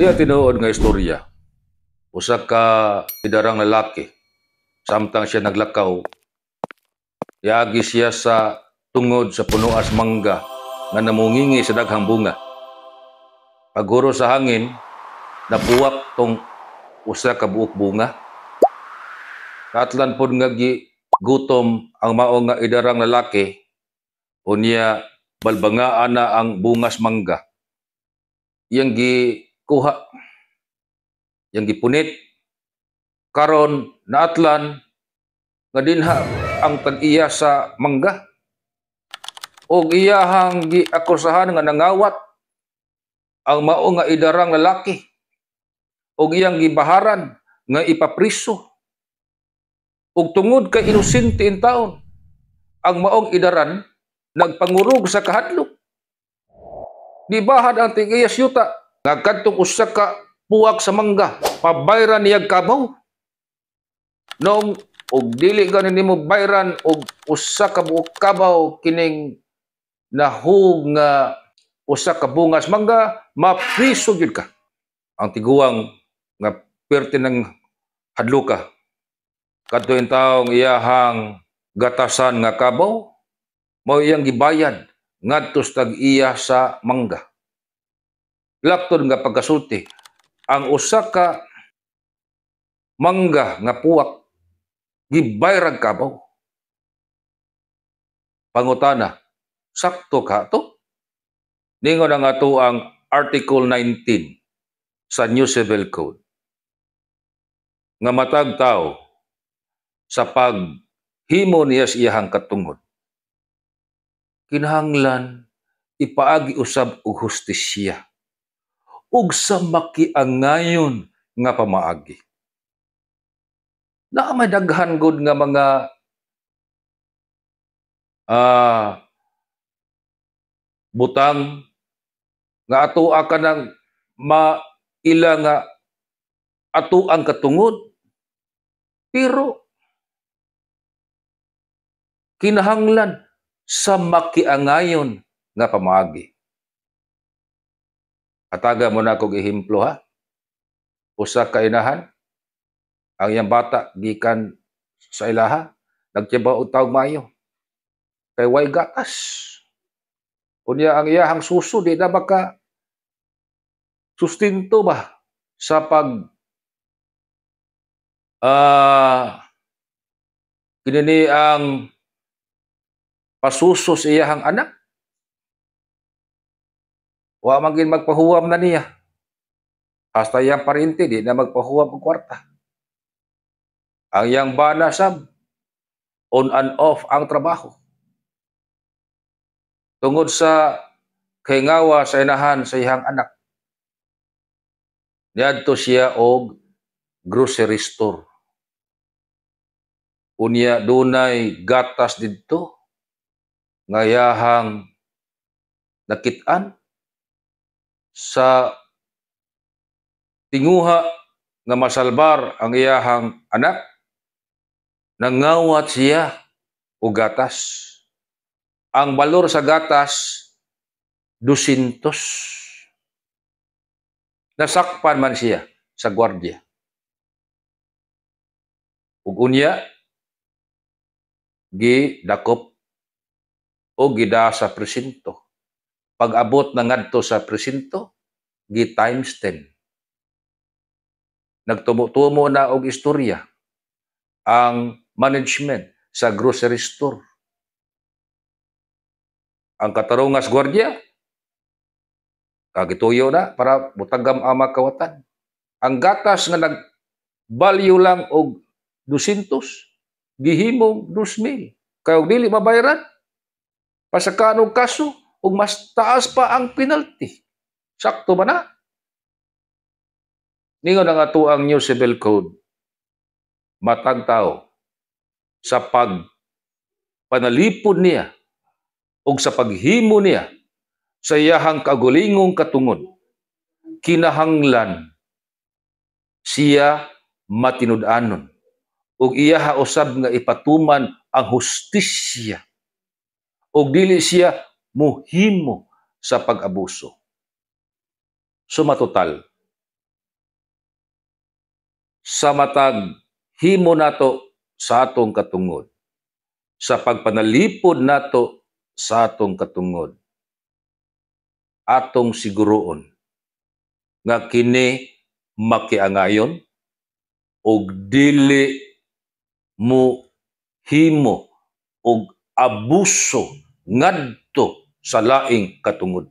Iya tinuod nga istorya. Usa ka idarang lalaki samtang siya naglakaw, yagi siya sa tungod sa punuas mangga nga namungingi sa daghang bunga. Paguro sa hangin, nabuwak tong usa ka buok bunga. Katlan pod nga gutom ang mao nga idarang lalaki, unya balbangaan na ang bungas mangga. Iyang gikuha, iyang gipunit, karon naatlan nga dinha ang tag-iya sa mangga. O iyahang giakusahan nga nangawat ang mao nga idarang lalaki. O iyang gibaharan nga ipapriso. Ug tungod kay inosente in taon, ang maong idaran nagpangurog sa kahadlok. Gibahad ang tig-iya syuta nga kadtong usa ka puwak sa mangga, pabayran niyag kabaw. Noong og dili ganin nimo bayran og usa ka buok kabaw kining nahug nga usa ka bungas mangga, mapriso gyud ka. Ang tiguang nga perte ng hadluka kadto in taong iyahang gatasan nga kabaw, mao iyang gibayad ngadto sa tag-iya sa mangga. Laktod nga pagkasulti, ang usa ka mangga nga puwak gibayrag kabaw. Pangutana, sakto ka to? Ningon ang ato ang Article 19 sa New Civil Code. Nga matag tao sa paghimo niya sa iyahang katungod, kinahanglan ipaagi usab og hustisya ug sa makiangayon nga pamaagi. Na may daghan gud nga mga butang nga atoa ka ng maila nga ato ang katungod, pero kinahanglan sa makiangayon nga pamaagi. Hataga mo na kog ehemplo ha. Usa ka inahan, ang iyang bata gikan sa ilaha, nagtibaw og taog maayo. Kay way gatas. Kunya ang iyahang suso di na baka sustinto ba sa pag kinini ang pasuso sa iyahang anak. Wa man gid magpahuwam na niya. Hasta iyang parente di na magpahuwam og kwarta. Ang iyang bana sab on and off ang trabaho. Tungod sa kahingawa sa inahan sa iyang anak. Niadto siya og grocery store. Unya dunay gatas didto nga iyahang nakit-an sa tinguha nga masalbar ang iyahang anak. Nangawat siya og gatas. Ang balor sa gatas 200. Nasakpan man siya sa gwardiya. Ug unya gidakop o gida sa presinto. Pag-abot na ngadto sa presinto, gi times 10. Nagtumo-tumo na og istorya ang management sa grocery store. Ang katarungas gwardiya, kagituyo na para butagam ang makawatan. Ang gatas nga nagbalyo lang og 200, gihimong 2,000. Kaya dili mabayaran, pasakaan og kaso, ug mas taas pa ang penalty. Sakto ba na? Ningon ang ato ang New Civil Code, matag tao sa pagpanalipod niya ug sa paghimo niya sa iyahang kagulingong katungod, kinahanglan siya matinud-anon ug iyaha usab nga ipatuman ang hustisya ug dili siya muhimo sa pag-abuso. Sumatotal, sa matag himo nato sa atong katungod, sa pagpanalipod nato sa atong katungod, atong siguroon nga kini makiangayon og dili mo himo og abuso ngadto sa laing katungod.